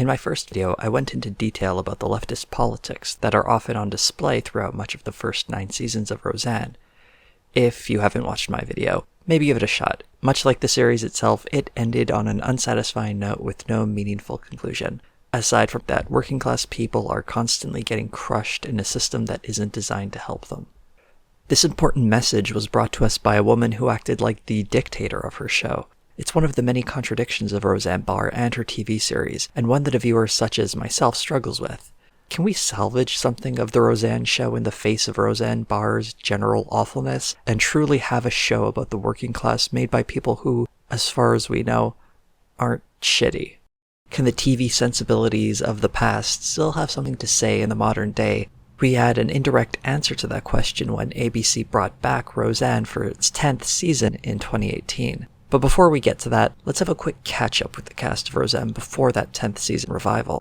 In my first video, I went into detail about the leftist politics that are often on display throughout much of the first 9 seasons of Roseanne. If you haven't watched my video, maybe give it a shot. Much like the series itself, it ended on an unsatisfying note with no meaningful conclusion. Aside from that, working class people are constantly getting crushed in a system that isn't designed to help them. This important message was brought to us by a woman who acted like the dictator of her show. It's one of the many contradictions of Roseanne Barr and her TV series, and one that a viewer such as myself struggles with. Can we salvage something of the Roseanne show in the face of Roseanne Barr's general awfulness, and truly have a show about the working class made by people who, as far as we know, aren't shitty? Can the TV sensibilities of the past still have something to say in the modern day? We had an indirect answer to that question when ABC brought back Roseanne for its 10th season in 2018. But before we get to that, let's have a quick catch-up with the cast of Roseanne before that 10th season revival.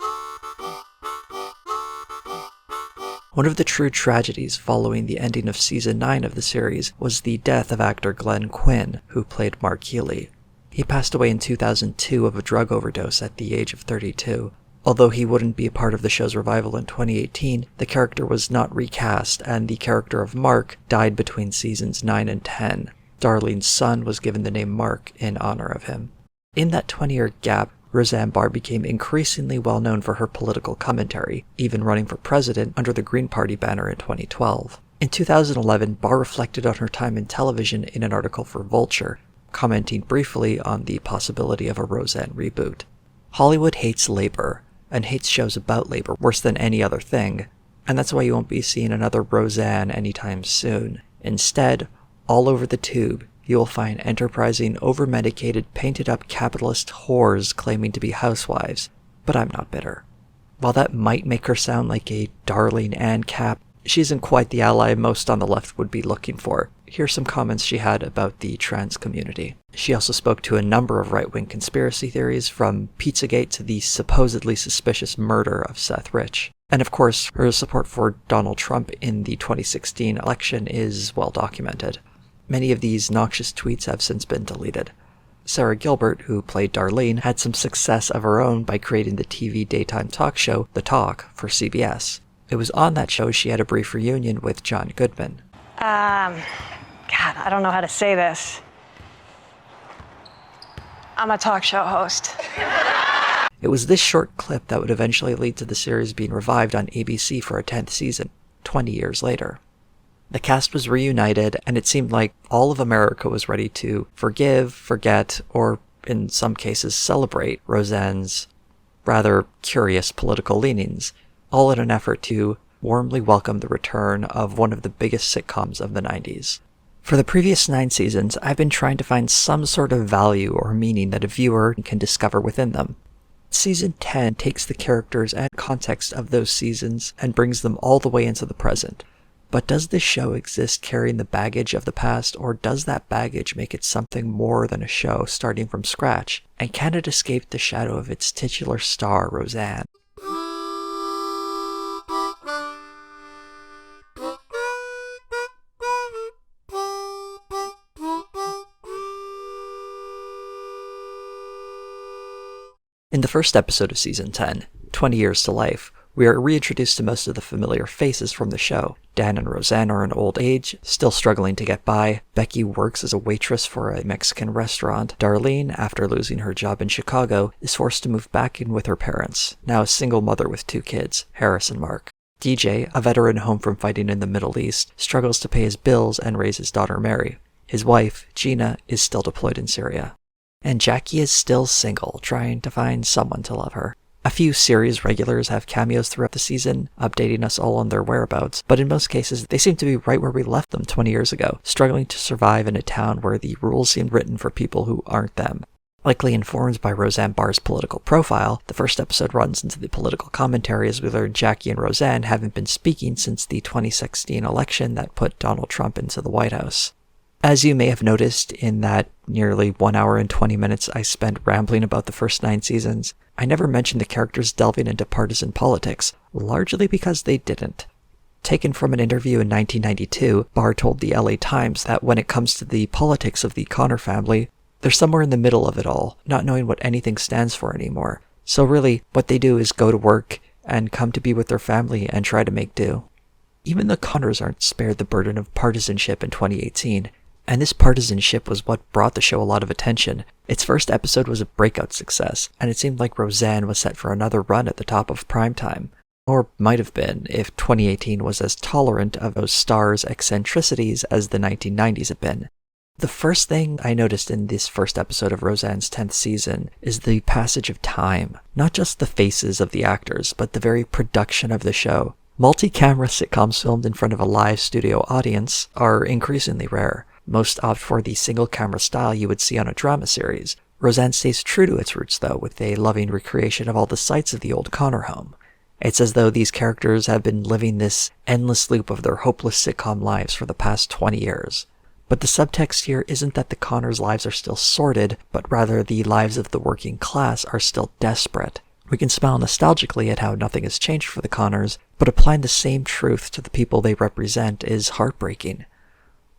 One of the true tragedies following the ending of Season 9 of the series was the death of actor Glenn Quinn, who played Mark Healy. He passed away in 2002 of a drug overdose at the age of 32. Although he wouldn't be a part of the show's revival in 2018, the character was not recast, and the character of Mark died between seasons 9 and 10. Darlene's son was given the name Mark in honor of him. In that 20-year gap, Roseanne Barr became increasingly well known for her political commentary, even running for president under the Green Party banner in 2012. In 2011, Barr reflected on her time in television in an article for Vulture, commenting briefly on the possibility of a Roseanne reboot. Hollywood hates labor, and hates shows about labor worse than any other thing, and that's why you won't be seeing another Roseanne anytime soon. Instead, all over the tube, you will find enterprising, over-medicated, painted-up capitalist whores claiming to be housewives, but I'm not bitter. While that might make her sound like a Darlene Ann Cap, she isn't quite the ally most on the left would be looking for. Here's some comments she had about the trans community. She also spoke to a number of right-wing conspiracy theories, from Pizzagate to the supposedly suspicious murder of Seth Rich. And of course, her support for Donald Trump in the 2016 election is well documented. Many of these noxious tweets have since been deleted. Sarah Gilbert, who played Darlene, had some success of her own by creating the TV daytime talk show The Talk for CBS. It was on that show she had a brief reunion with John Goodman. God, I don't know how to say this. I'm a talk show host. It was this short clip that would eventually lead to the series being revived on ABC for a 10th season, 20 years later. The cast was reunited, and it seemed like all of America was ready to forgive, forget, or in some cases celebrate Roseanne's rather curious political leanings, all in an effort to warmly welcome the return of one of the biggest sitcoms of the 90s. For the previous 9 seasons, I've been trying to find some sort of value or meaning that a viewer can discover within them. Season 10 takes the characters and context of those seasons and brings them all the way into the present. But does this show exist carrying the baggage of the past, or does that baggage make it something more than a show starting from scratch? And can it escape the shadow of its titular star, Roseanne? In the first episode of Season 10, 20 Years to Life, we are reintroduced to most of the familiar faces from the show. Dan and Roseanne are in old age, still struggling to get by. Becky works as a waitress for a Mexican restaurant. Darlene, after losing her job in Chicago, is forced to move back in with her parents, now a single mother with 2 kids, Harris and Mark. DJ, a veteran home from fighting in the Middle East, struggles to pay his bills and raise his daughter Mary. His wife, Gina, is still deployed in Syria. And Jackie is still single, trying to find someone to love her. A few series regulars have cameos throughout the season, updating us all on their whereabouts, but in most cases, they seem to be right where we left them 20 years ago, struggling to survive in a town where the rules seem written for people who aren't them. Likely informed by Roseanne Barr's political profile, the first episode runs into the political commentary as we learn Jackie and Roseanne haven't been speaking since the 2016 election that put Donald Trump into the White House. As you may have noticed in that nearly 1 hour and 20 minutes I spent rambling about the first 9 seasons, I never mentioned the characters delving into partisan politics, largely because they didn't. Taken from an interview in 1992, Barr told the LA Times that when it comes to the politics of the Connor family, they're somewhere in the middle of it all, not knowing what anything stands for anymore. So really, what they do is go to work and come to be with their family and try to make do. Even the Connors aren't spared the burden of partisanship in 2018, and this partisanship was what brought the show a lot of attention. Its first episode was a breakout success, and it seemed like Roseanne was set for another run at the top of primetime. Or might have been, if 2018 was as tolerant of those stars' eccentricities as the 1990s had been. The first thing I noticed in this first episode of Roseanne's 10th season is the passage of time. Not just the faces of the actors, but the very production of the show. Multi-camera sitcoms filmed in front of a live studio audience are increasingly rare. Most opt for the single-camera style you would see on a drama series. Roseanne stays true to its roots, though, with a loving recreation of all the sights of the old Connor home. It's as though these characters have been living this endless loop of their hopeless sitcom lives for the past 20 years. But the subtext here isn't that the Connors' lives are still sordid, but rather the lives of the working class are still desperate. We can smile nostalgically at how nothing has changed for the Connors, but applying the same truth to the people they represent is heartbreaking.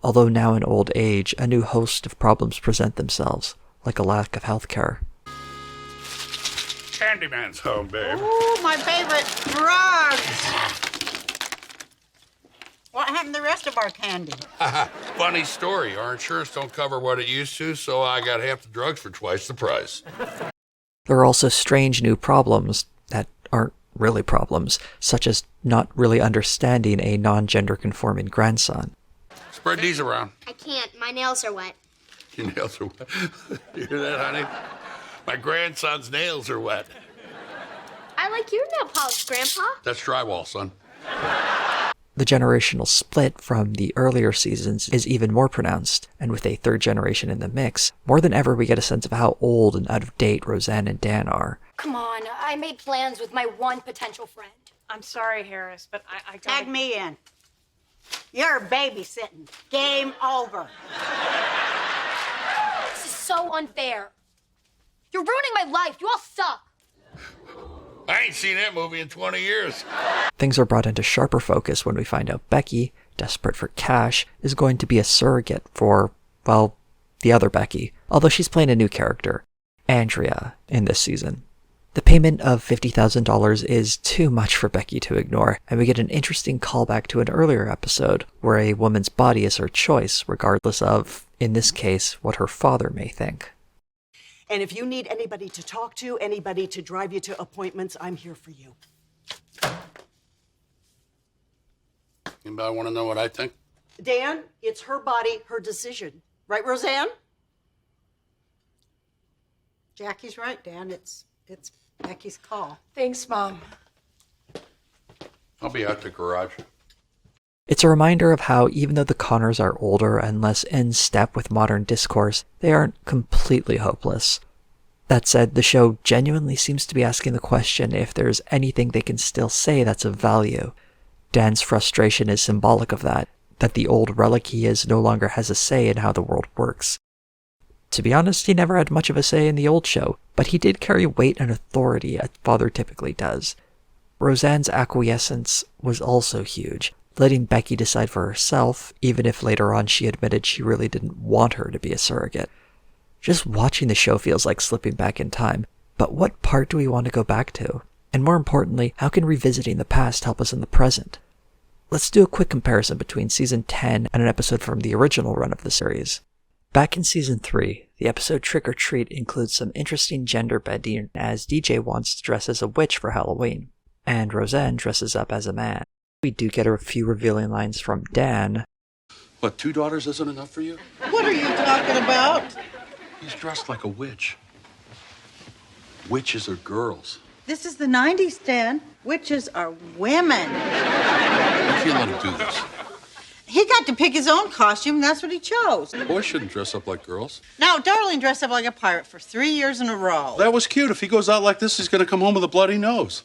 Although now in old age, a new host of problems present themselves, like a lack of healthcare. Candyman's home, babe. Ooh, my favorite drugs. What happened to the rest of our candy? Funny story. Our insurance don't cover what it used to, so I got half the drugs for twice the price. There are also strange new problems that aren't really problems, such as not really understanding a non-gender conforming grandson. Spread these around. I can't. My nails are wet. Your nails are wet. You hear that, honey? My grandson's nails are wet. I like your nail polish, Grandpa. That's drywall, son. The generational split from the earlier seasons is even more pronounced, and with a third generation in the mix, more than ever we get a sense of how old and out of date Roseanne and Dan are. Come on, I made plans with my one potential friend. I'm sorry, Harris, but I gotta... Tag me in. You're babysitting. Game over. This is so unfair. You're ruining my life. You all suck. I ain't seen that movie in 20 years. Things are brought into sharper focus when we find out Becky, desperate for cash, is going to be a surrogate for, well, the other Becky, although she's playing a new character, Andrea, in this season. The payment of $50,000 is too much for Becky to ignore, and we get an interesting callback to an earlier episode where a woman's body is her choice, regardless of, in this case, what her father may think. And if you need anybody to talk to, anybody to drive you to appointments, I'm here for you. Anybody want to know what I think? Dan, it's her body, her decision. Right, Roseanne? Jackie's right, Dan. It's Becky's call. Thanks, Mom. I'll be out the garage. It's a reminder of how, even though the Connors are older and less in step with modern discourse, they aren't completely hopeless. That said, the show genuinely seems to be asking the question if there's anything they can still say that's of value. Dan's frustration is symbolic of that the old relic he is no longer has a say in how the world works. To be honest, he never had much of a say in the old show, but he did carry weight and authority a father typically does. Roseanne's acquiescence was also huge, letting Becky decide for herself, even if later on she admitted she really didn't want her to be a surrogate. Just watching the show feels like slipping back in time, but what part do we want to go back to? And more importantly, how can revisiting the past help us in the present? Let's do a quick comparison between Season 10 and an episode from the original run of the series. Back in Season 3, the episode Trick or Treat includes some interesting gender bending as DJ wants to dress as a witch for Halloween, and Roseanne dresses up as a man. We do get a few revealing lines from Dan. What, 2 daughters isn't enough for you? What are you talking about? He's dressed like a witch. Witches are girls. This is the 90s, Dan. Witches are women. You can't let him do this. He got to pick his own costume. That's what he chose. Boys shouldn't dress up like girls. Now, Darling dressed up like a pirate for 3 years in a row. That was cute. If he goes out like this, he's going to come home with a bloody nose.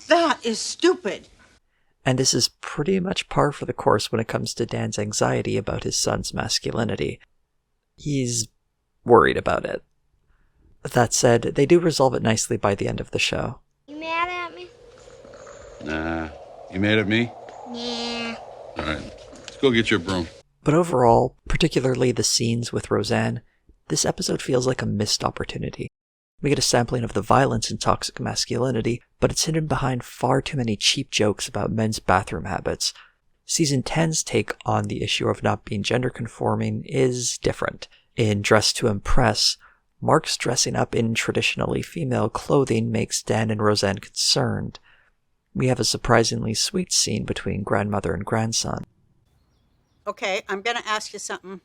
That is stupid. And this is pretty much par for the course when it comes to Dan's anxiety about his son's masculinity. He's worried about it. That said, they do resolve it nicely by the end of the show. You mad at me? Nah. You mad at me? Yeah. All right. Let's go get your broom. But overall, particularly the scenes with Roseanne, this episode feels like a missed opportunity. We get a sampling of the violence in toxic masculinity, but it's hidden behind far too many cheap jokes about men's bathroom habits. Season 10's take on the issue of not being gender conforming is different. In Dress to Impress, Mark's dressing up in traditionally female clothing makes Dan and Roseanne concerned. We have a surprisingly sweet scene between grandmother and grandson. Okay, I'm going to ask you something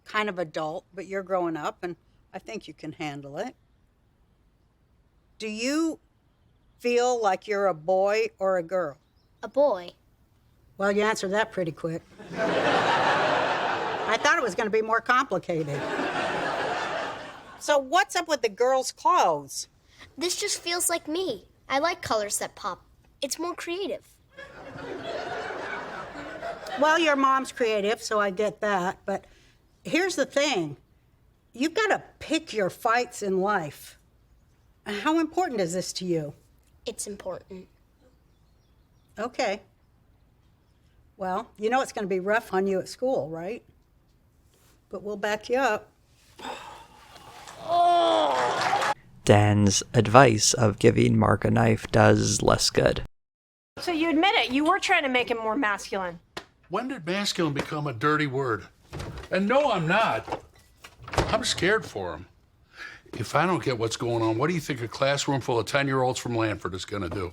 kind of adult, but you're growing up, and I think you can handle it. Do you feel like you're a boy or a girl? A boy. Well, you answered that pretty quick. I thought it was going to be more complicated. So what's up with the girls' clothes? This just feels like me. I like colors that pop. It's more creative. Well, your mom's creative, so I get that. But here's the thing. You've got to pick your fights in life. How important is this to you? It's important. Okay. Well, you know it's going to be rough on you at school, right? But we'll back you up. Dan's advice of giving Mark a knife does less good. So you admit it, you were trying to make him more masculine. When did masculine become a dirty word? And no, I'm not. I'm scared for him. If I don't get what's going on, what do you think a classroom full of 10-year-olds from Lanford is going to do?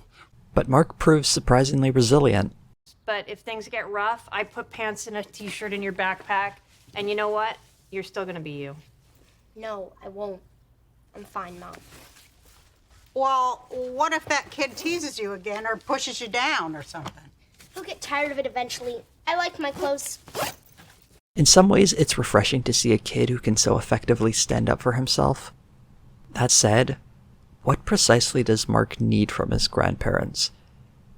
But Mark proves surprisingly resilient. But if things get rough, I put pants and a t-shirt in your backpack, and you know what? You're still gonna be you. No, I won't. I'm fine, Mom. Well, what if that kid teases you again or pushes you down or something? He'll get tired of it eventually. I like my clothes. In some ways, it's refreshing to see a kid who can so effectively stand up for himself. That said, what precisely does Mark need from his grandparents?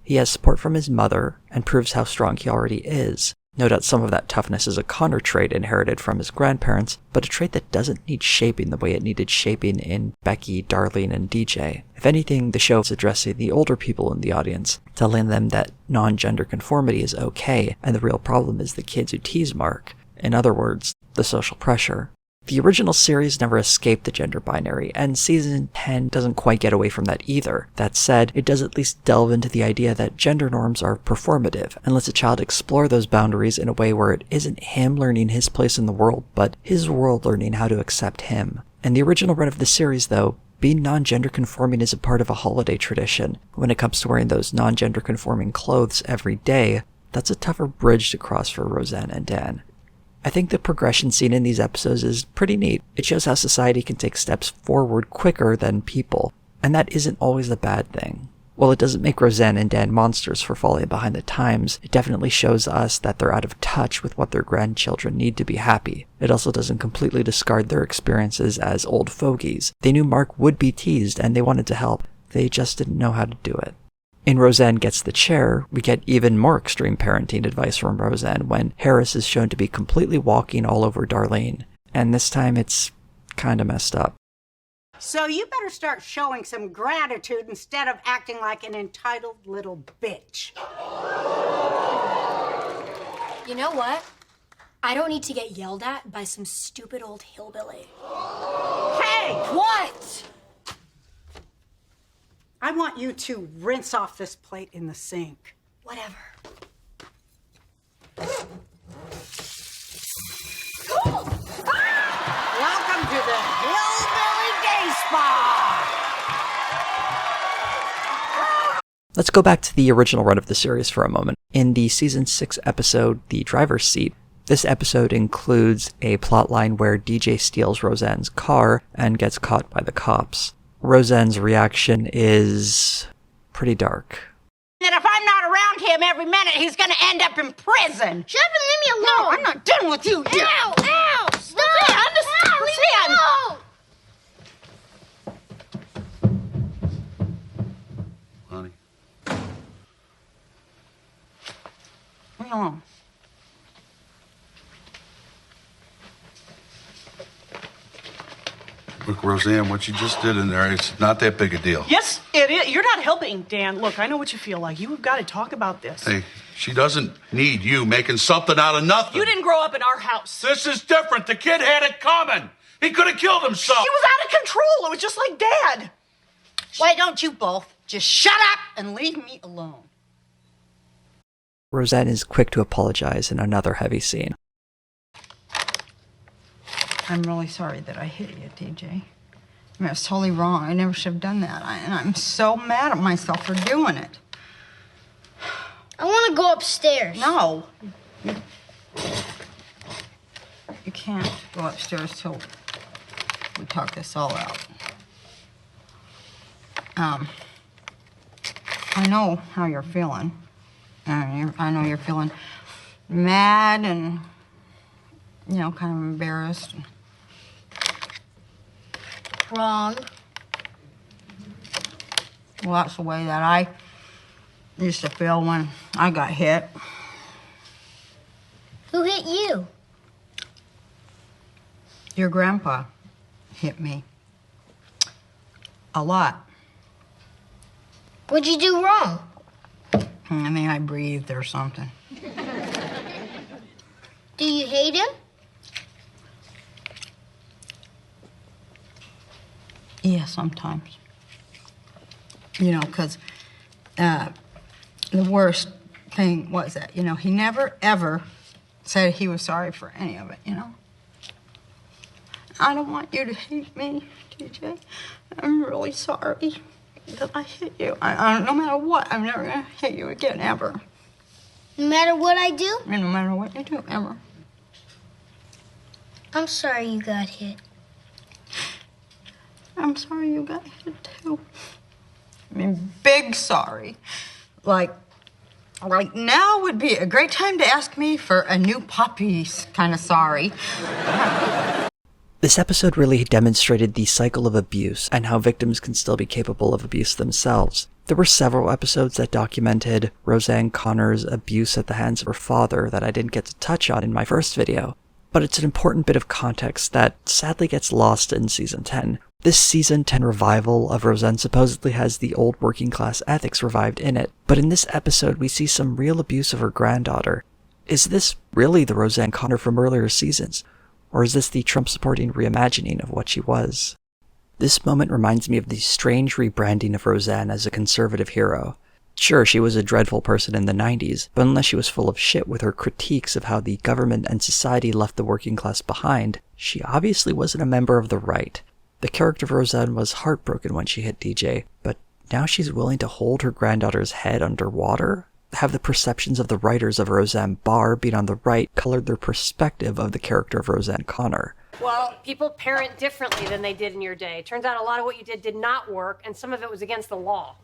He has support from his mother and proves how strong he already is. No doubt some of that toughness is a Connor trait inherited from his grandparents, but a trait that doesn't need shaping the way it needed shaping in Becky, Darlene, and DJ. If anything, the show is addressing the older people in the audience, telling them that non-gender conformity is okay, and the real problem is the kids who tease Mark. In other words, the social pressure. The original series never escaped the gender binary, and season 10 doesn't quite get away from that either. That said, it does at least delve into the idea that gender norms are performative, and lets a child explore those boundaries in a way where it isn't him learning his place in the world, but his world learning how to accept him. In the original run of the series, though, being non-gender conforming is a part of a holiday tradition. When it comes to wearing those non-gender conforming clothes every day, that's a tougher bridge to cross for Roseanne and Dan. I think the progression seen in these episodes is pretty neat. It shows how society can take steps forward quicker than people, and that isn't always a bad thing. While it doesn't make Roseanne and Dan monsters for falling behind the times, it definitely shows us that they're out of touch with what their grandchildren need to be happy. It also doesn't completely discard their experiences as old fogies. They knew Mark would be teased and they wanted to help. They just didn't know how to do it. In Roseanne Gets the Chair, we get even more extreme parenting advice from Roseanne when Harris is shown to be completely walking all over Darlene. And this time it's kinda messed up. So you better start showing some gratitude instead of acting like an entitled little bitch. You know what? I don't need to get yelled at by some stupid old hillbilly. Hey! What? I want you to rinse off this plate in the sink. Whatever. Welcome to the Hillbilly Day Spa! Let's go back to the original run of the series for a moment. In the season 6 episode, The Driver's Seat, this episode includes a plotline where DJ steals Roseanne's car and gets caught by the cops. Roseanne's reaction is pretty dark. And if I'm not around him every minute, he's gonna end up in prison. Shut up and leave me alone. No, I'm not done with you yet. Ow! Ow! Stop! Ow, leave me alone. Honey. Leave me alone. Look, Roseanne, what you just did in there, it's not that big a deal. Yes, it is. You're not helping, Dan. Look, I know what you feel like. You have got to talk about this. Hey, she doesn't need you making something out of nothing. You didn't grow up in our house. This is different. The kid had it coming. He could have killed himself. He was out of control. It was just like Dad. Why don't you both just shut up and leave me alone? Roseanne is quick to apologize in another heavy scene. I'm really sorry that I hit you, DJ. I mean, it was totally wrong. I never should have done that. And I'm so mad at myself for doing it. I want to go upstairs. No. You can't go upstairs till we talk this all out. I know how you're feeling. I know you're feeling mad and, you know, kind of embarrassed. Wrong. Well, that's the way that I used to feel when I got hit. Who hit you? Your grandpa hit me. A lot. What'd you do wrong? I think I breathed or something. Do you hate him? Yeah, sometimes. You know, because the worst thing was that, you know, he never, ever said he was sorry for any of it, you know? I don't want you to hate me, TJ. I'm really sorry that I hit you. No matter what, I'm never going to hit you again, ever. No matter what I do? And no matter what you do, ever. I'm sorry you got hit. I'm sorry you got hit, too. I mean, big sorry. Like now would be a great time to ask me for a new puppy's kind of sorry. This episode really demonstrated the cycle of abuse and how victims can still be capable of abuse themselves. There were several episodes that documented Roseanne Connor's abuse at the hands of her father that I didn't get to touch on in my first video, but it's an important bit of context that sadly gets lost in Season 10. This Season 10 revival of Roseanne supposedly has the old working class ethics revived in it, but in this episode we see some real abuse of her granddaughter. Is this really the Roseanne Connor from earlier seasons? Or is this the Trump-supporting reimagining of what she was? This moment reminds me of the strange rebranding of Roseanne as a conservative hero. Sure, she was a dreadful person in the 90s, but unless she was full of shit with her critiques of how the government and society left the working class behind, she obviously wasn't a member of the right. The character of Roseanne was heartbroken when she hit DJ, but now she's willing to hold her granddaughter's head underwater? Have the perceptions of the writers of Roseanne Barr being on the right colored their perspective of the character of Roseanne Connor? Well, people parent differently than they did in your day. Turns out a lot of what you did not work, and some of it was against the law.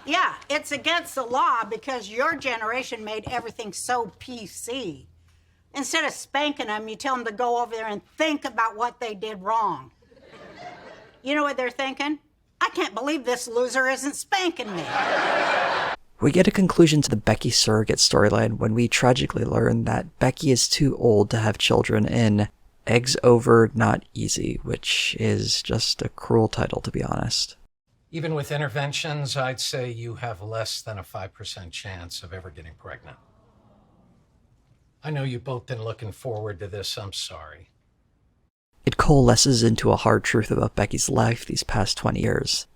Yeah, it's against the law because your generation made everything so PC. Instead of spanking them, you tell them to go over there and think about what they did wrong. You know what they're thinking? I can't believe this loser isn't spanking me. We get a conclusion to the Becky surrogate storyline when we tragically learn that Becky is too old to have children in Eggs Over Not Easy, which is just a cruel title, to be honest. Even with interventions, I'd say you have less than a 5% chance of ever getting pregnant. I know you've both been looking forward to this. I'm sorry. It coalesces into a hard truth about Becky's life these past 20 years.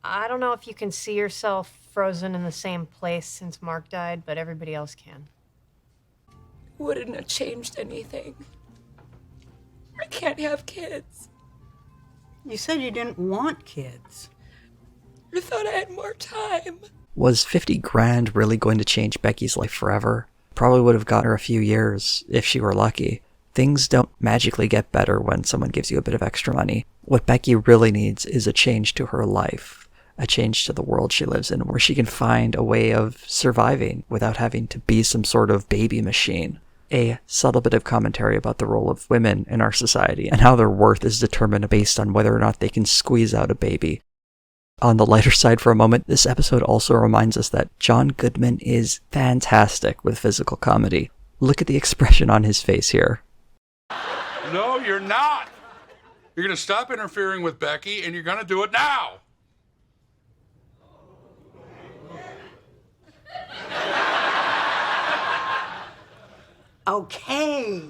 I don't know if you can see yourself frozen in the same place since Mark died, but everybody else can. Wouldn't have changed anything. I can't have kids. You said you didn't want kids. I thought I had more time. Was 50 grand really going to change Becky's life forever? Probably would have gotten her a few years, if she were lucky. Things don't magically get better when someone gives you a bit of extra money. What Becky really needs is a change to her life, a change to the world she lives in, where she can find a way of surviving without having to be some sort of baby machine. A subtle bit of commentary about the role of women in our society and how their worth is determined based on whether or not they can squeeze out a baby. On the lighter side for a moment, this episode also reminds us that John Goodman is fantastic with physical comedy. Look at the expression on his face here. No, you're not. You're going to stop interfering with Becky, and you're going to do it now. Okay.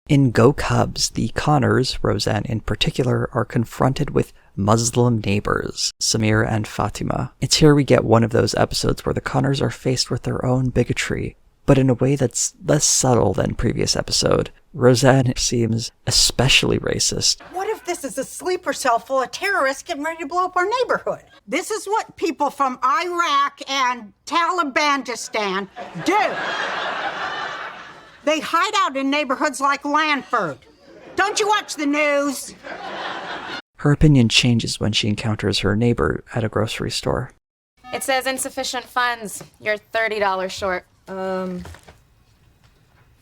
In Go Cubs, the Connors, Roseanne in particular, are confronted with Muslim neighbors, Samir and Fatima. It's here we get one of those episodes where the Connors are faced with their own bigotry, but in a way that's less subtle than previous episode. Roseanne seems especially racist. What if this is a sleeper cell full of terrorists getting ready to blow up our neighborhood? This is what people from Iraq and Talibanistan do. They hide out in neighborhoods like Lanford. Don't you watch the news? Her opinion changes when she encounters her neighbor at a grocery store. It says insufficient funds. You're $30 short. I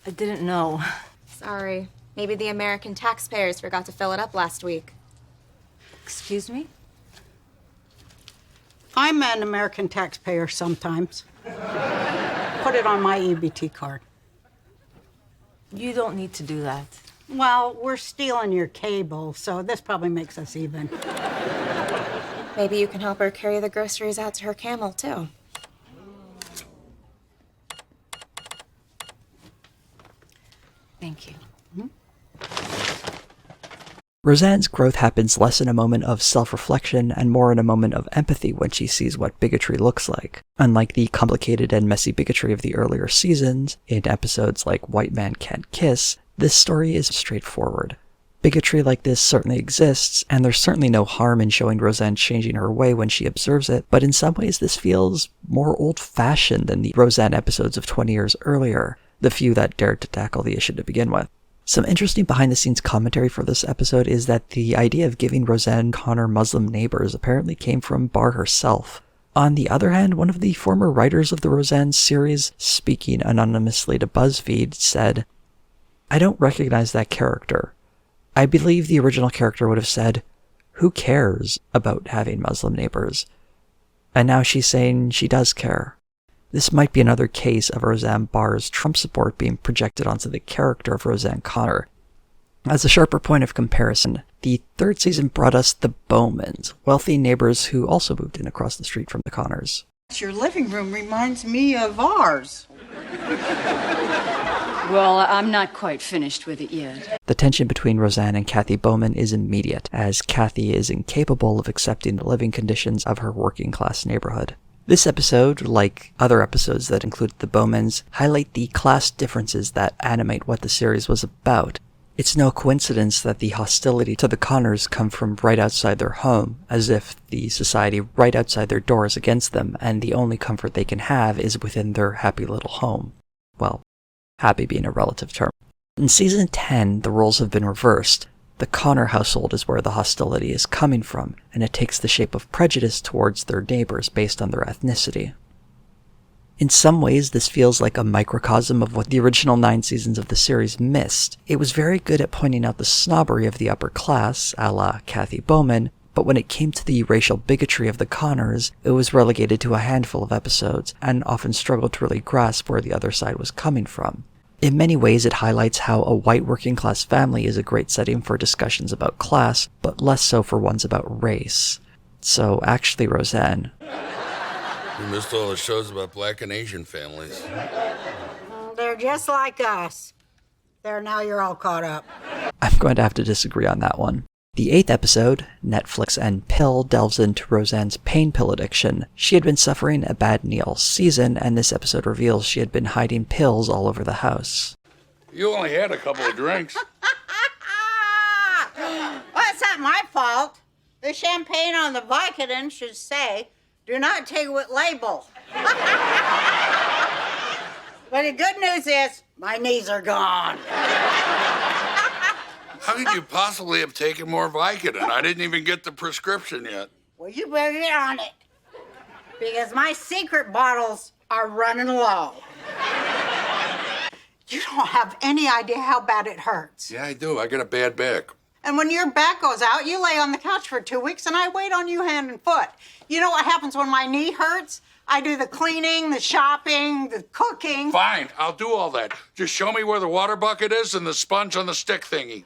didn't know. Sorry. Maybe the American taxpayers forgot to fill it up last week. Excuse me? I'm an American taxpayer sometimes. Put it on my EBT card. You don't need to do that. Well, we're stealing your cable, so this probably makes us even. Maybe you can help her carry the groceries out to her camel, too. Thank you. Roseanne's growth happens less in a moment of self-reflection and more in a moment of empathy when she sees what bigotry looks like. Unlike the complicated and messy bigotry of the earlier seasons, in episodes like White Man Can't Kiss, this story is straightforward. Bigotry like this certainly exists, and there's certainly no harm in showing Roseanne changing her way when she observes it, but in some ways this feels more old-fashioned than the Roseanne episodes of 20 years earlier, the few that dared to tackle the issue to begin with. Some interesting behind-the-scenes commentary for this episode is that the idea of giving Roseanne Connor Muslim neighbors apparently came from Barr herself. On the other hand, one of the former writers of the Roseanne series, speaking anonymously to BuzzFeed, said, "I don't recognize that character. I believe the original character would have said, 'Who cares about having Muslim neighbors?' And now she's saying she does care." This might be another case of Roseanne Barr's Trump support being projected onto the character of Roseanne Connor. As a sharper point of comparison, the third season brought us the Bowmans, wealthy neighbors who also moved in across the street from the Connors. Your living room reminds me of ours. Well, I'm not quite finished with it yet. The tension between Roseanne and Kathy Bowman is immediate, as Kathy is incapable of accepting the living conditions of her working-class neighborhood. This episode, like other episodes that included the Bowmans, highlight the class differences that animate what the series was about. It's no coincidence that the hostility to the Connors come from right outside their home, as if the society right outside their door is against them, and the only comfort they can have is within their happy little home. Well, happy being a relative term. In Season 10, the roles have been reversed. The Connor household is where the hostility is coming from, and it takes the shape of prejudice towards their neighbors based on their ethnicity. In some ways, this feels like a microcosm of what the original 9 seasons of the series missed. It was very good at pointing out the snobbery of the upper class, a la Kathy Bowman, but when it came to the racial bigotry of the Connors, it was relegated to a handful of episodes, and often struggled to really grasp where the other side was coming from. In many ways, it highlights how a white working-class family is a great setting for discussions about class, but less so for ones about race. So actually, Roseanne, You missed all the shows about Black and Asian families. They're just like us. There, now you're all caught up. I'm going to have to disagree on that one. The 8th episode, Netflix and Pill, delves into Roseanne's pain pill addiction. She had been suffering a bad Neil season, and this episode reveals she had been hiding pills all over the house. You only had a couple of drinks. Well, it's not my fault. The champagne on the Vicodin should say, "Do not take with label." But the good news is, my knees are gone. How could you possibly have taken more Vicodin? I didn't even get the prescription yet. Well, you better get on it. Because my secret bottles are running low. You don't have any idea how bad it hurts. Yeah, I do. I got a bad back. And when your back goes out, you lay on the couch for 2 weeks and I wait on you hand and foot. You know what happens when my knee hurts? I do the cleaning, the shopping, the cooking. Fine, I'll do all that. Just show me where the water bucket is and the sponge on the stick thingy.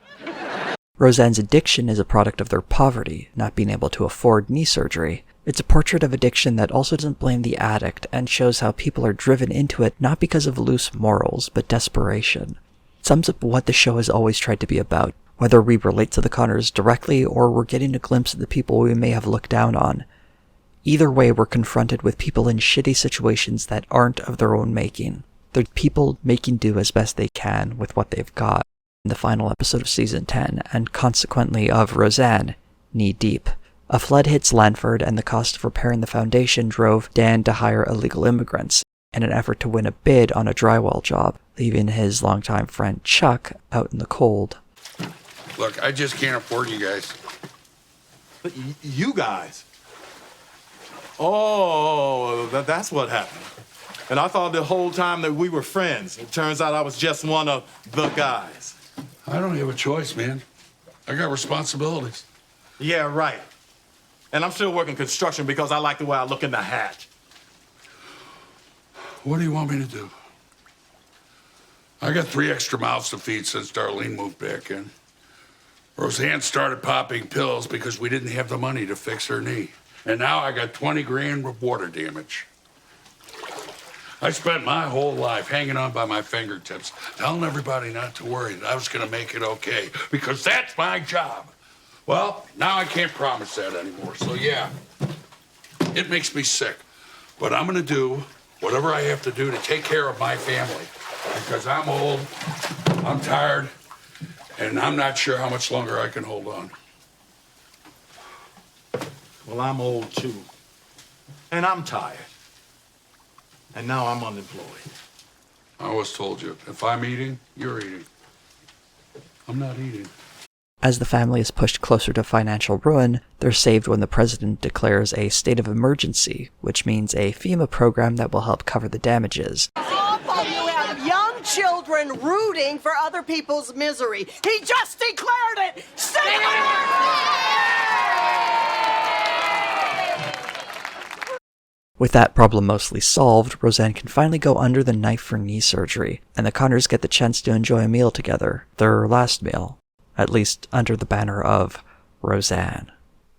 Roseanne's addiction is a product of their poverty, not being able to afford knee surgery. It's a portrait of addiction that also doesn't blame the addict and shows how people are driven into it not because of loose morals, but desperation. It sums up what the show has always tried to be about, whether we relate to the Connors directly or we're getting a glimpse of the people we may have looked down on. Either way, we're confronted with people in shitty situations that aren't of their own making. They're people making do as best they can with what they've got. In the final episode of Season 10, and consequently of Roseanne, knee deep. A flood hits Lanford, and the cost of repairing the foundation drove Dan to hire illegal immigrants in an effort to win a bid on a drywall job, leaving his longtime friend Chuck out in the cold. Look, I just can't afford you guys. But you guys? Oh, that's what happened. And I thought the whole time that we were friends. It turns out I was just one of the guys. I don't have a choice, man. I got responsibilities. Yeah, right. And I'm still working construction because I like the way I look in the hat. What do you want me to do? I got 3 extra mouths to feed since Darlene moved back in. Roseanne started popping pills because we didn't have the money to fix her knee. And now I got 20 grand with water damage. I spent my whole life hanging on by my fingertips, telling everybody not to worry, that I was going to make it okay, because that's my job. Well, now I can't promise that anymore, so yeah, it makes me sick. But I'm going to do whatever I have to do to take care of my family, because I'm old, I'm tired, and I'm not sure how much longer I can hold on. Well, I'm old too. And I'm tired. And now I'm unemployed. I always told you, if I'm eating, you're eating. I'm not eating. As the family is pushed closer to financial ruin, they're saved when the president declares a state of emergency, which means a FEMA program that will help cover the damages. You have young children rooting for other people's misery. He just declared it. With that problem mostly solved, Roseanne can finally go under the knife for knee surgery, and the Connors get the chance to enjoy a meal together, their last meal, at least under the banner of Roseanne.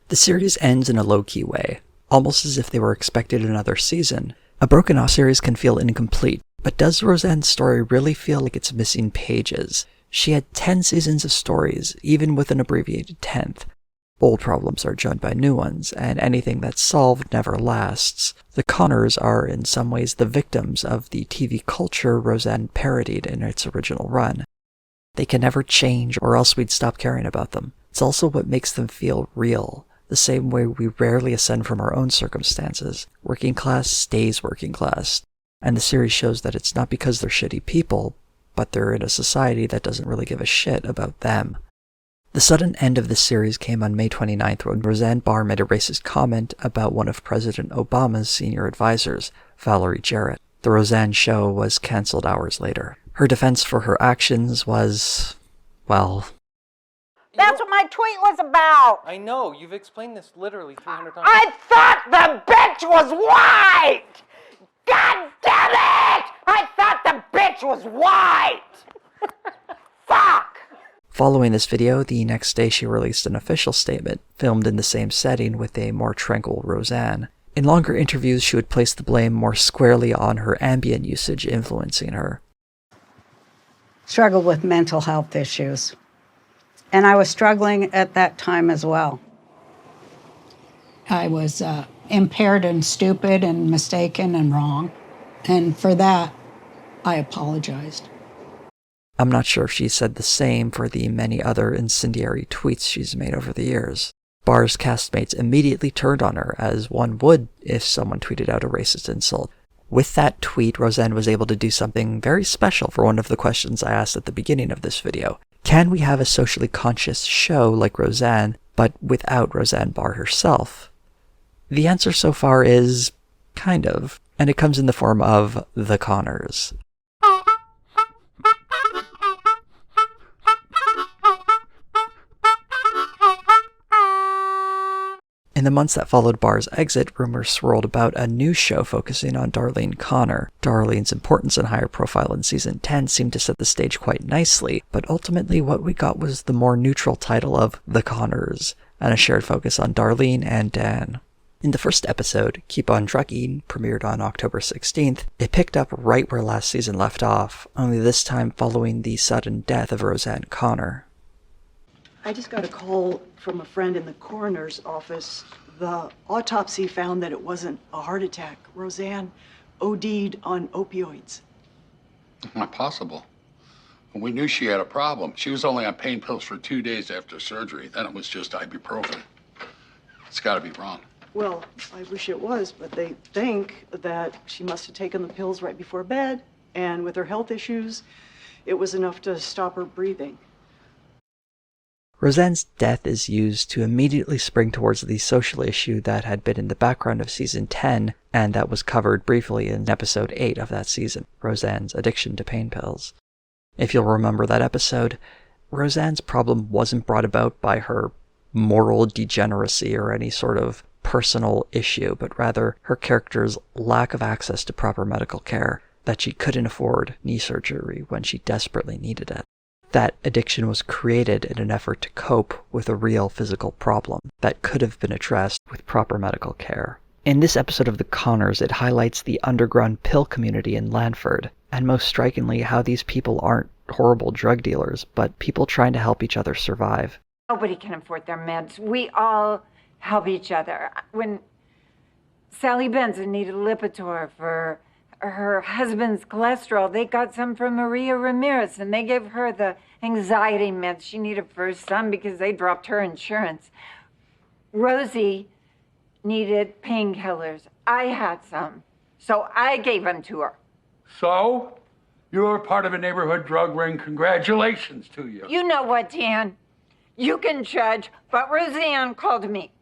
The series ends in a low-key way, almost as if they were expected another season. A broken-off series can feel incomplete, but does Roseanne's story really feel like it's missing pages? She had 10 seasons of stories, even with an abbreviated 10th. Old problems are joined by new ones, and anything that's solved never lasts. The Connors are in some ways the victims of the TV culture Roseanne parodied in its original run. They can never change, or else we'd stop caring about them. It's also what makes them feel real, the same way we rarely ascend from our own circumstances. Working class stays working class, and the series shows that it's not because they're shitty people, but they're in a society that doesn't really give a shit about them. The sudden end of this series came on May 29th when Roseanne Barr made a racist comment about one of President Obama's senior advisors, Valerie Jarrett. The Roseanne show was cancelled hours later. Her defense for her actions was, well... That's what my tweet was about! I know, you've explained this literally 300 times. I thought the bitch was white! God damn it! I thought the bitch was white! Fuck! Following this video, the next day she released an official statement, filmed in the same setting with a more tranquil Roseanne. In longer interviews, she would place the blame more squarely on her Ambien usage influencing her. Struggled with mental health issues. And I was struggling at that time as well. I was impaired and stupid and mistaken and wrong. And for that, I apologized. I'm not sure if she said the same for the many other incendiary tweets she's made over the years. Barr's castmates immediately turned on her, as one would if someone tweeted out a racist insult. With that tweet, Roseanne was able to do something very special for one of the questions I asked at the beginning of this video. Can we have a socially conscious show like Roseanne, but without Roseanne Barr herself? The answer so far is kind of, and it comes in the form of The Connors. In the months that followed Barr's exit, rumors swirled about a new show focusing on Darlene Connor. Darlene's importance and higher profile in Season 10 seemed to set the stage quite nicely, but ultimately what we got was the more neutral title of The Connors, and a shared focus on Darlene and Dan. In the first episode, Keep On Trucking, premiered on October 16th, it picked up right where last season left off, only this time following the sudden death of Roseanne Connor. I just got a call from a friend in the coroner's office. The autopsy found that it wasn't a heart attack. Roseanne OD'd on opioids. Not possible. We knew she had a problem. She was only on pain pills for 2 days after surgery. Then it was just ibuprofen. It's got to be wrong. Well, I wish it was, but they think that she must have taken the pills right before bed, and with her health issues, it was enough to stop her breathing. Roseanne's death is used to immediately spring towards the social issue that had been in the background of season 10 and that was covered briefly in episode 8 of that season, Roseanne's addiction to pain pills. If you'll remember that episode, Roseanne's problem wasn't brought about by her moral degeneracy or any sort of personal issue, but rather her character's lack of access to proper medical care, that she couldn't afford knee surgery when she desperately needed it. That addiction was created in an effort to cope with a real physical problem that could have been addressed with proper medical care. In this episode of The Connors, it highlights the underground pill community in Lanford, and most strikingly how these people aren't horrible drug dealers, but people trying to help each other survive. Nobody can afford their meds. We all help each other. When Sally Benson needed Lipitor for her husband's cholesterol, they got some from Maria Ramirez, and they gave her the anxiety meds she needed for her son because they dropped her insurance. Rosie needed painkillers. I had some, so I gave them to her. So? You're part of a neighborhood drug ring. Congratulations to you. You know what, Dan? You can judge, but Roseanne called me.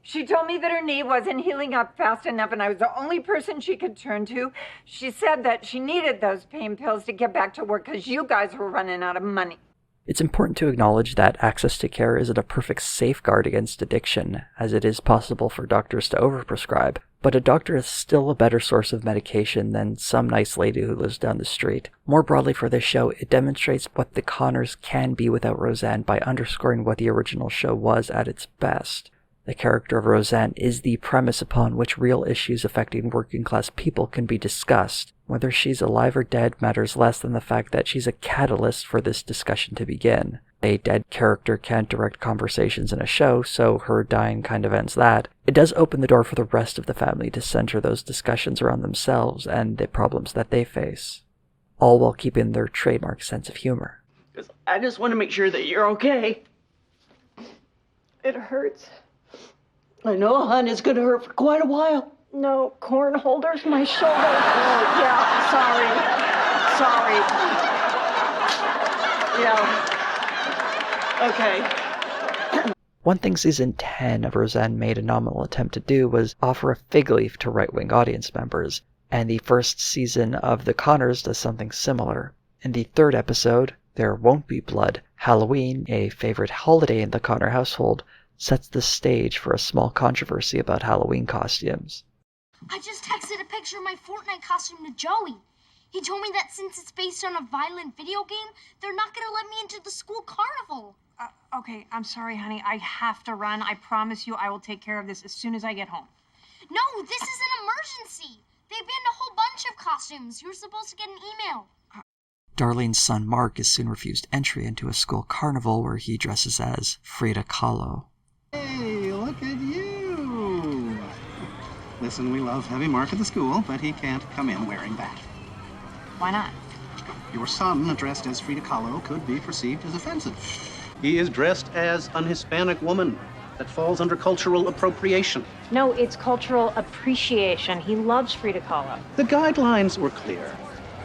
She told me that her knee wasn't healing up fast enough and I was the only person she could turn to. She said that she needed those pain pills to get back to work because you guys were running out of money. It's important to acknowledge that access to care isn't a perfect safeguard against addiction, as it is possible for doctors to overprescribe, but a doctor is still a better source of medication than some nice lady who lives down the street. More broadly for this show, it demonstrates what The Connors can be without Roseanne by underscoring what the original show was at its best. The character of Roseanne is the premise upon which real issues affecting working-class people can be discussed. Whether she's alive or dead matters less than the fact that she's a catalyst for this discussion to begin. A dead character can't direct conversations in a show, so her dying kind of ends that. It does open the door for the rest of the family to center those discussions around themselves and the problems that they face, all while keeping their trademark sense of humor. I just want to make sure that you're okay. It hurts. I know, hon, it's going to hurt for quite a while. No, corn holders my shoulder. Oh, yeah, sorry. Yeah. Okay. One thing season 10 of Roseanne made a nominal attempt to do was offer a fig leaf to right-wing audience members, and the first season of The Connors does something similar. In the third episode, There Won't Be Blood, Halloween, a favorite holiday in the Connor household, sets the stage for a small controversy about Halloween costumes. I just texted a picture of my Fortnite costume to Joey. He told me that since it's based on a violent video game, they're not going to let me into the school carnival. Okay, I'm sorry, honey. I have to run. I promise you I will take care of this as soon as I get home. No, this is an emergency. They banned a whole bunch of costumes. You were supposed to get an email. Darlene's son Mark is soon refused entry into a school carnival where he dresses as Frida Kahlo. Hey, look at you! Listen, we love having Mark at the school, but he can't come in wearing that. Why not? Your son, dressed as Frida Kahlo, could be perceived as offensive. He is dressed as an Hispanic woman. That falls under cultural appropriation. No, it's cultural appreciation. He loves Frida Kahlo. The guidelines were clear.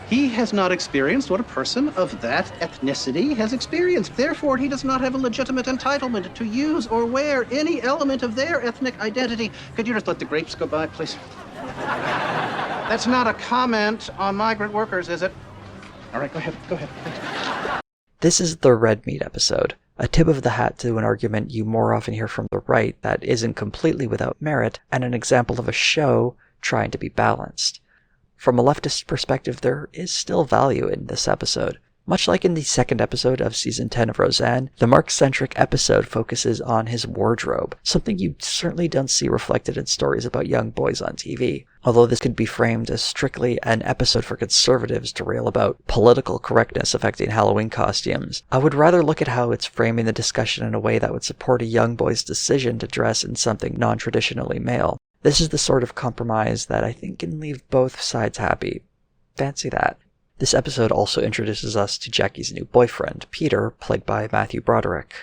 He has not experienced what a person of that ethnicity has experienced. Therefore, he does not have a legitimate entitlement to use or wear any element of their ethnic identity. Could you just let the grapes go by, please? That's not a comment on migrant workers, is it? All right, go ahead. Thanks. This is the Red Meat episode, a tip of the hat to an argument you more often hear from the right that isn't completely without merit, and an example of a show trying to be balanced. From a leftist perspective, there is still value in this episode. Much like in the second episode of Season 10 of Roseanne, the Mark-centric episode focuses on his wardrobe, something you certainly don't see reflected in stories about young boys on TV. Although this could be framed as strictly an episode for conservatives to rail about political correctness affecting Halloween costumes, I would rather look at how it's framing the discussion in a way that would support a young boy's decision to dress in something non-traditionally male. This is the sort of compromise that I think can leave both sides happy. Fancy that. This episode also introduces us to Jackie's new boyfriend, Peter, played by Matthew Broderick.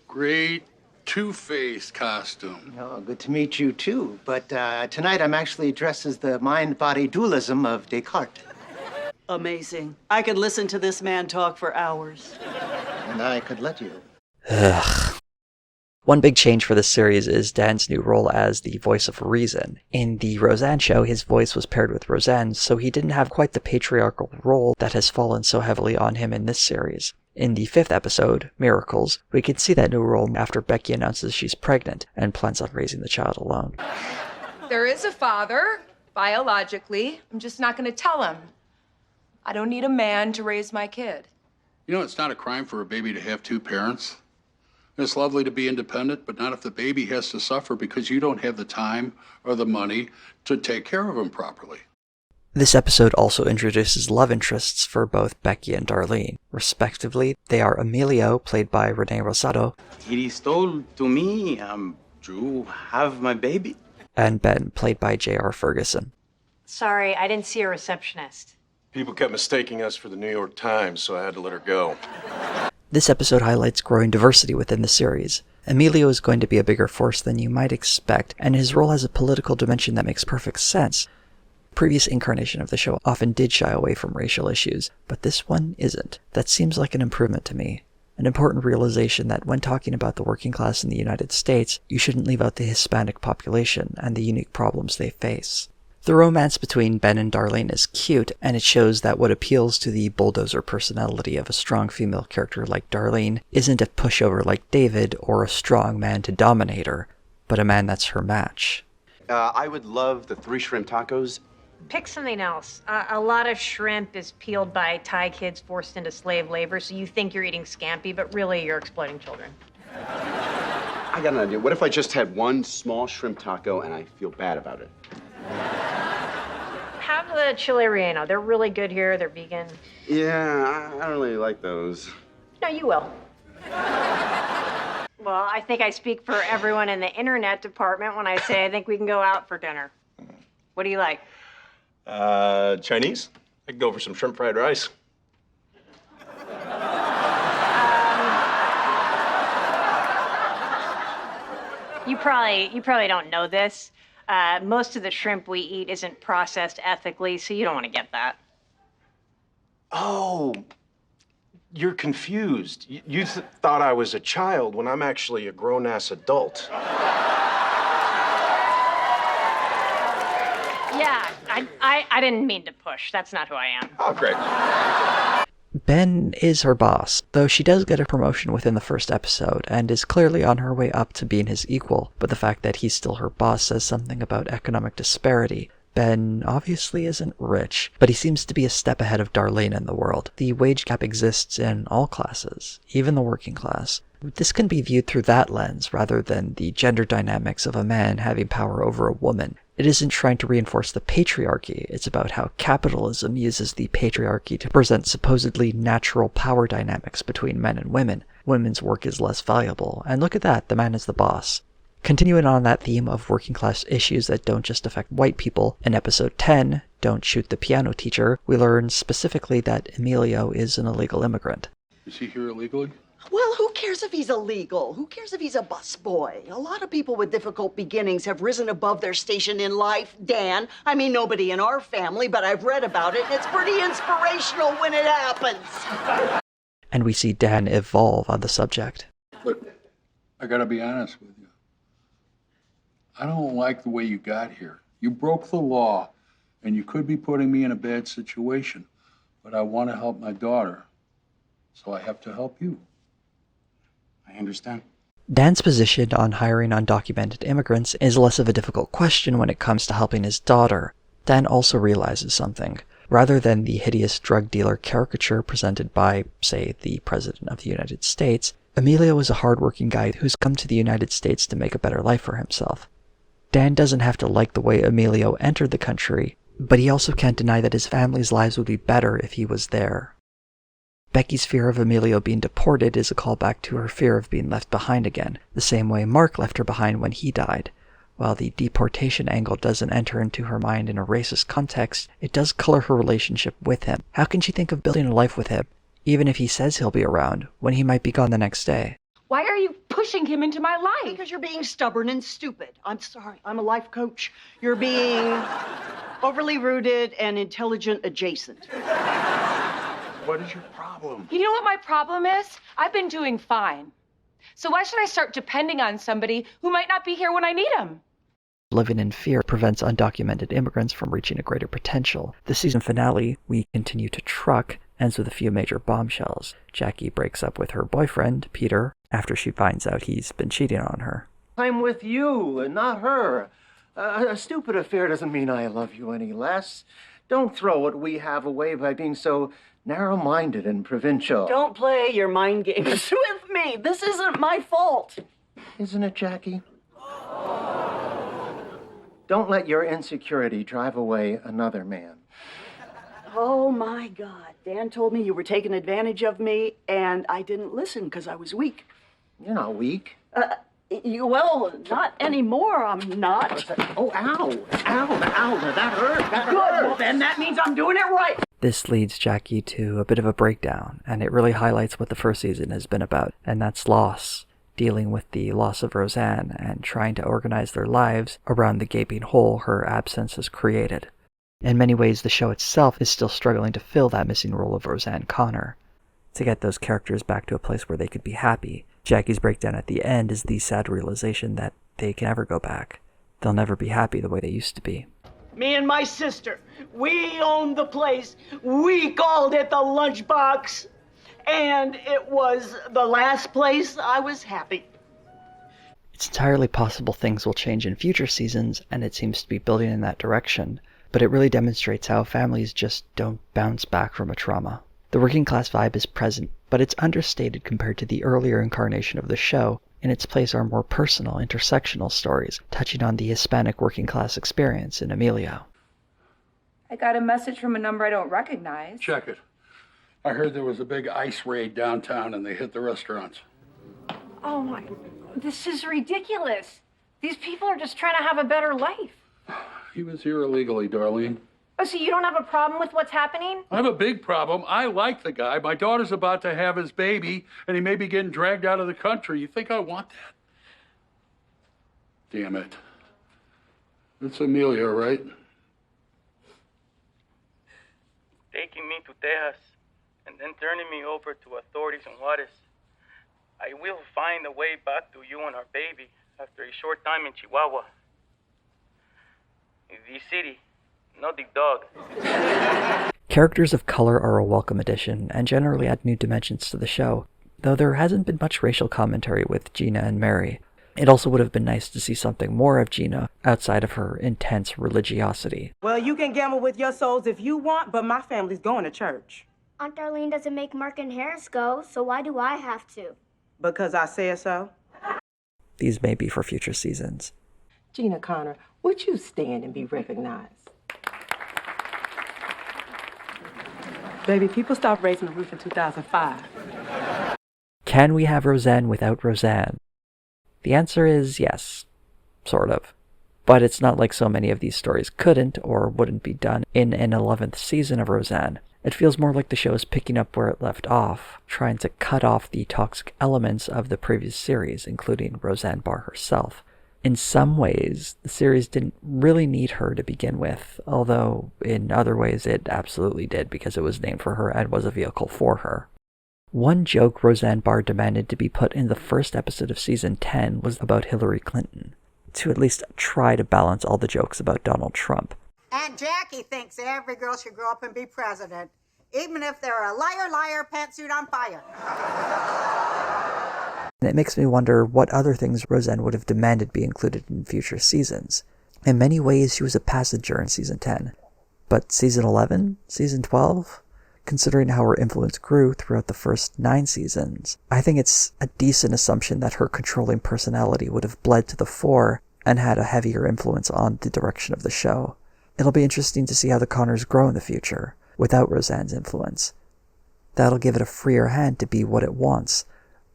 Great Two-Face costume. Oh, good to meet you, too. But tonight I'm actually dressed as the mind-body dualism of Descartes. Amazing. I could listen to this man talk for hours. And I could let you. Ugh. One big change for this series is Dan's new role as the voice of reason. In the Roseanne show, his voice was paired with Roseanne, so he didn't have quite the patriarchal role that has fallen so heavily on him in this series. In the 5th episode, Miracles, we can see that new role after Becky announces she's pregnant and plans on raising the child alone. There is a father, biologically. I'm just not going to tell him. I don't need a man to raise my kid. You know, it's not a crime for a baby to have two parents. It's lovely to be independent, but not if the baby has to suffer because you don't have the time or the money to take care of him properly. This episode also introduces love interests for both Becky and Darlene. Respectively, they are Emilio, played by Rene Rosado, He stole to me, to have my baby. and Ben, played by J.R. Ferguson. Sorry, I didn't see a receptionist. People kept mistaking us for the New York Times, so I had to let her go. This episode highlights growing diversity within the series. Emilio is going to be a bigger force than you might expect, and his role has a political dimension that makes perfect sense. Previous incarnation of the show often did shy away from racial issues, but this one isn't. That seems like an improvement to me. An important realization that when talking about the working class in the United States, you shouldn't leave out the Hispanic population and the unique problems they face. The romance between Ben and Darlene is cute, and it shows that what appeals to the bulldozer personality of a strong female character like Darlene isn't a pushover like David or a strong man to dominate her, but a man that's her match. I would love the 3 shrimp tacos. Pick something else. A lot of shrimp is peeled by Thai kids forced into slave labor, so you think you're eating scampi, but really you're exploiting children. I got an idea. What if I just had one small shrimp taco and I feel bad about it? Have the chile relleno. They're really good here. They're vegan. Yeah, I don't really like those. No, you will. Well, I think I speak for everyone in the internet department when I say I think we can go out for dinner. What do you like? Chinese? I could go for some shrimp fried rice. You probably don't know this. Most of the shrimp we eat isn't processed ethically, so you don't want to get that. Oh, you're confused. You thought I was a child when I'm actually a grown-ass adult. Yeah, I didn't mean to push. That's not who I am. Oh, great. Ben is her boss, though she does get a promotion within the first episode and is clearly on her way up to being his equal, but the fact that he's still her boss says something about economic disparity. Ben obviously isn't rich, but he seems to be a step ahead of Darlene in the world. The wage gap exists in all classes, even the working class. This can be viewed through that lens rather than the gender dynamics of a man having power over a woman. It isn't trying to reinforce the patriarchy, it's about how capitalism uses the patriarchy to present supposedly natural power dynamics between men and women. Women's work is less valuable, and look at that, the man is the boss. Continuing on that theme of working class issues that don't just affect white people, in episode 10, Don't Shoot the Piano Teacher, we learn specifically that Emilio is an illegal immigrant. Is he here illegally? Well, who cares if he's illegal? Who cares if he's a busboy? A lot of people with difficult beginnings have risen above their station in life, Dan. I mean, nobody in our family, but I've read about it, and it's pretty inspirational when it happens. And we see Dan evolve on the subject. Look, I gotta be honest with you. I don't like the way you got here. You broke the law, and you could be putting me in a bad situation, but I want to help my daughter, so I have to help you. I understand. Dan's position on hiring undocumented immigrants is less of a difficult question when it comes to helping his daughter. Dan also realizes something. Rather than the hideous drug dealer caricature presented by, say, the President of the United States, Emilio is a hardworking guy who's come to the United States to make a better life for himself. Dan doesn't have to like the way Emilio entered the country, but he also can't deny that his family's lives would be better if he was there. Becky's fear of Emilio being deported is a callback to her fear of being left behind again, the same way Mark left her behind when he died. While the deportation angle doesn't enter into her mind in a racist context, it does color her relationship with him. How can she think of building a life with him, even if he says he'll be around, when he might be gone the next day? Why are you pushing him into my life? Because you're being stubborn and stupid. I'm sorry, I'm a life coach. You're being overly rooted and intelligent adjacent. What is your problem? You know what my problem is? I've been doing fine. So why should I start depending on somebody who might not be here when I need him? Living in fear prevents undocumented immigrants from reaching a greater potential. The season finale, We Continue to Truck, ends with a few major bombshells. Jackie breaks up with her boyfriend, Peter, after she finds out he's been cheating on her. I'm with you and not her. A stupid affair doesn't mean I love you any less. Don't throw what we have away by being so narrow-minded and provincial. Don't play your mind games with me. This isn't my fault. Isn't it, Jackie? Don't let your insecurity drive away another man. Oh my God. Dan told me you were taking advantage of me, and I didn't listen because I was weak. You're not weak. Well, not anymore, I'm not. Oh, ow. Ow, that hurt. That Good, hurt. well then that means I'm doing it right. This leads Jackie to a bit of a breakdown, and it really highlights what the first season has been about, and that's loss. Dealing with the loss of Roseanne and trying to organize their lives around the gaping hole her absence has created. In many ways, the show itself is still struggling to fill that missing role of Roseanne Connor. To get those characters back to a place where they could be happy, Jackie's breakdown at the end is the sad realization that they can never go back. They'll never be happy the way they used to be. Me and my sister, we owned the place. We called it the Lunchbox. And it was the last place I was happy. It's entirely possible things will change in future seasons, and it seems to be building in that direction, but it really demonstrates how families just don't bounce back from a trauma. The working class vibe is present, but it's understated compared to the earlier incarnation of the show. In its place are more personal, intersectional stories, touching on the Hispanic working class experience in Emilio. I got a message from a number I don't recognize. Check it. I heard there was a big ICE raid downtown and they hit the restaurants. Oh my, this is ridiculous. These people are just trying to have a better life. He was here illegally, Darlene. Oh, so you don't have a problem with what's happening? I have a big problem. I like the guy. My daughter's about to have his baby, and he may be getting dragged out of the country. You think I want that? Damn it. It's Amelia, right? Taking me to Texas and then turning me over to authorities in Juarez. I will find a way back to you and our baby after a short time in Chihuahua. The city, not the dog. Characters of color are a welcome addition and generally add new dimensions to the show, though there hasn't been much racial commentary with Gina and Mary. It also would have been nice to see something more of Gina outside of her intense religiosity. Well, you can gamble with your souls if you want, but my family's going to church. Aunt Darlene doesn't make Mark and Harris go, so why do I have to? Because I said so. These may be for future seasons. Gina Connor, would you stand and be recognized? Baby, people stopped raising the roof in 2005. Can we have Roseanne without Roseanne? The answer is yes, sort of. But it's not like so many of these stories couldn't or wouldn't be done in an 11th season of Roseanne. It feels more like the show is picking up where it left off, trying to cut off the toxic elements of the previous series, including Roseanne Barr herself. In some ways, the series didn't really need her to begin with, although in other ways it absolutely did because it was named for her and was a vehicle for her. One joke Roseanne Barr demanded to be put in the first episode of season 10 was about Hillary Clinton, to at least try to balance all the jokes about Donald Trump. Aunt Jackie thinks every girl should grow up and be president, even if they're a liar, pantsuit on fire. And it makes me wonder what other things Roseanne would have demanded be included in future seasons. In many ways, she was a passenger in season 10. But season 11? Season 12? Considering how her influence grew throughout the first 9 seasons, I think it's a decent assumption that her controlling personality would have bled to the fore and had a heavier influence on the direction of the show. It'll be interesting to see how the Connors grow in the future, without Roseanne's influence. That'll give it a freer hand to be what it wants,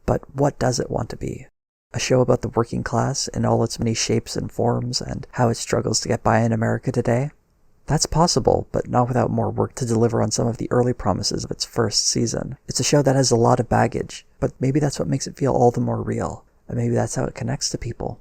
but what does it want to be? A show about the working class in all its many shapes and forms and how it struggles to get by in America today? That's possible, but not without more work to deliver on some of the early promises of its first season. It's a show that has a lot of baggage, but maybe that's what makes it feel all the more real, and maybe that's how it connects to people.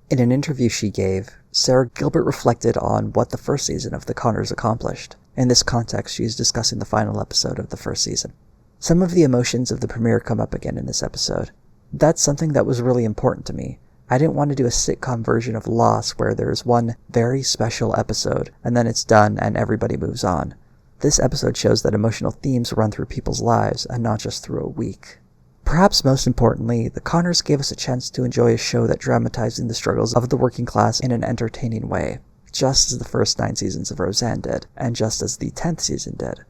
In an interview she gave, Sarah Gilbert reflected on what the first season of The Connors accomplished. In this context, she is discussing the final episode of the first season. Some of the emotions of the premiere come up again in this episode. That's something that was really important to me. I didn't want to do a sitcom version of Lost where there's one very special episode and then it's done and everybody moves on. This episode shows that emotional themes run through people's lives and not just through a week. Perhaps most importantly, The Connors gave us a chance to enjoy a show that dramatized the struggles of the working class in an entertaining way, just as the first 9 seasons of Roseanne did, and just as the 10th season did.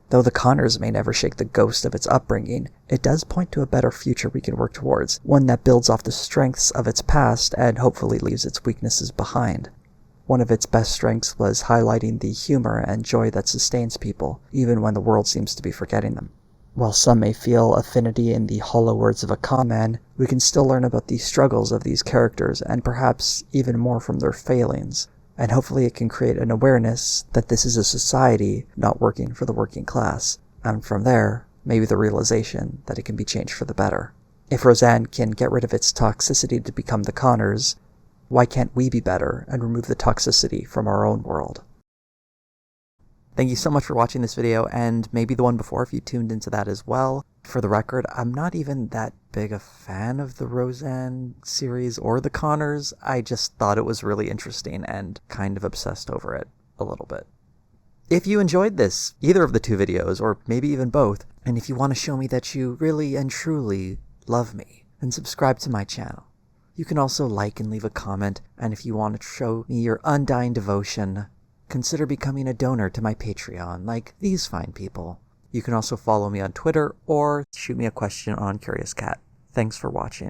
Though The Connors may never shake the ghost of its upbringing, it does point to a better future we can work towards, one that builds off the strengths of its past and hopefully leaves its weaknesses behind. One of its best strengths was highlighting the humor and joy that sustains people, even when the world seems to be forgetting them. While some may feel affinity in the hollow words of a con man, we can still learn about the struggles of these characters and perhaps even more from their failings. And hopefully it can create an awareness that this is a society not working for the working class. And from there, maybe the realization that it can be changed for the better. If Roseanne can get rid of its toxicity to become the Connors, why can't we be better and remove the toxicity from our own world? Thank you so much for watching this video, and maybe the one before if you tuned into that as well. For the record, I'm not even that big a fan of the Roseanne series or the Connors. I just thought it was really interesting and kind of obsessed over it a little bit. If you enjoyed this, either of the 2 videos, or maybe even both, and if you want to show me that you really and truly love me, then subscribe to my channel. You can also like and leave a comment, and if you want to show me your undying devotion, consider becoming a donor to my Patreon, like these fine people. You can also follow me on Twitter or shoot me a question on Curious Cat. Thanks for watching.